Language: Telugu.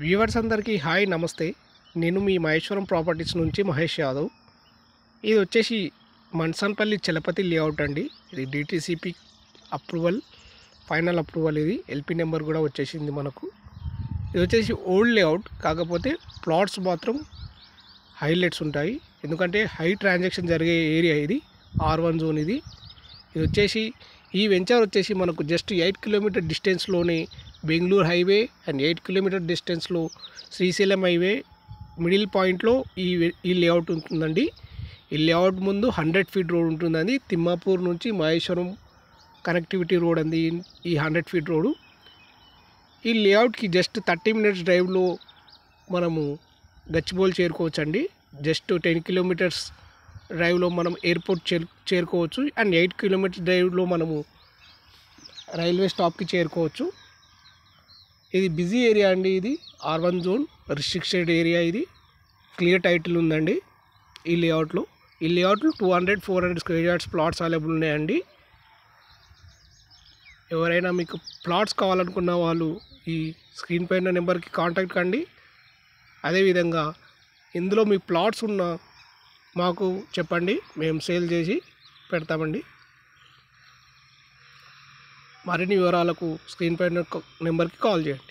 వ్యూవర్స్ అందరికీ హాయ్ నమస్తే. నేను మీ మహేశ్వరం ప్రాపర్టీస్ నుంచి మహేష్ యాదవ్. ఇది వచ్చేసి మన్సన్పల్లి చలపతి లేఅవుట్ అండి. ఇది డిటిసిపి అప్రూవల్, ఫైనల్ అప్రూవల్. ఇది ఎల్పి నెంబర్ కూడా వచ్చేసింది మనకు. ఇది వచ్చేసి ఓల్డ్ లేఅవుట్, కాకపోతే ప్లాట్స్ మాత్రం హైలైట్స్ ఉంటాయి, ఎందుకంటే హై ట్రాన్సాక్షన్ జరిగే ఏరియా ఇది. R1 జోన్ ఇది. ఇది వచ్చేసి ఈ వెంచర్ వచ్చేసి మనకు జస్ట్ 8 కిలోమీటర్ డిస్టెన్స్లోనే బెంగళూరు హైవే అండ్ 8 కిలోమీటర్ డిస్టెన్స్లో శ్రీశైలం హైవే మిడిల్ పాయింట్లో ఈ లేఅవుట్ ఉంటుందండి. ఈ లేఅవుట్ ముందు 100 ఫీట్ రోడ్ ఉంటుందండి. తిమ్మాపూర్ నుంచి మహేశ్వరం కనెక్టివిటీ రోడ్ అంది ఈ 100 ఫీట్ రోడ్డు. ఈ లేఅవుట్కి జస్ట్ 30 మినిట్స్ డ్రైవ్లో మనము గచ్చిబౌలి చేరుకోవచ్చండి. జస్ట్ 10 కిలోమీటర్స్ డ్రైవ్లో మనం ఎయిర్పోర్ట్ చేరుకోవచ్చు అండ్ 8 కిలోమీటర్స్ డ్రైవ్లో మనము రైల్వే స్టాప్కి చేరుకోవచ్చు. ఇది బిజీ ఏరియా అండి. ఇది R1 జోన్ రిస్ట్రిక్టెడ్ ఏరియా. ఇది క్లియర్ టైటిల్ ఉందండి ఈ లేఅవుట్లో. ఈ లేఅవుట్లో 200-400 స్క్వేర్ యార్డ్స్ ప్లాట్స్ అవైలబుల్ ఉన్నాయండి. ఎవరైనా మీకు ప్లాట్స్ కావాలనుకున్న వాళ్ళు ఈ స్క్రీన్ పైన నెంబర్కి కాంటాక్ట్ కండి. అదేవిధంగా ఇందులో మీ ప్లాట్స్ ఉన్న మాకు చెప్పండి, మేము సేల్ చేసి పెడతామండి. మరిన్ని వివరాలకు స్క్రీన్ పైన నెంబర్కి కాల్ చేయండి.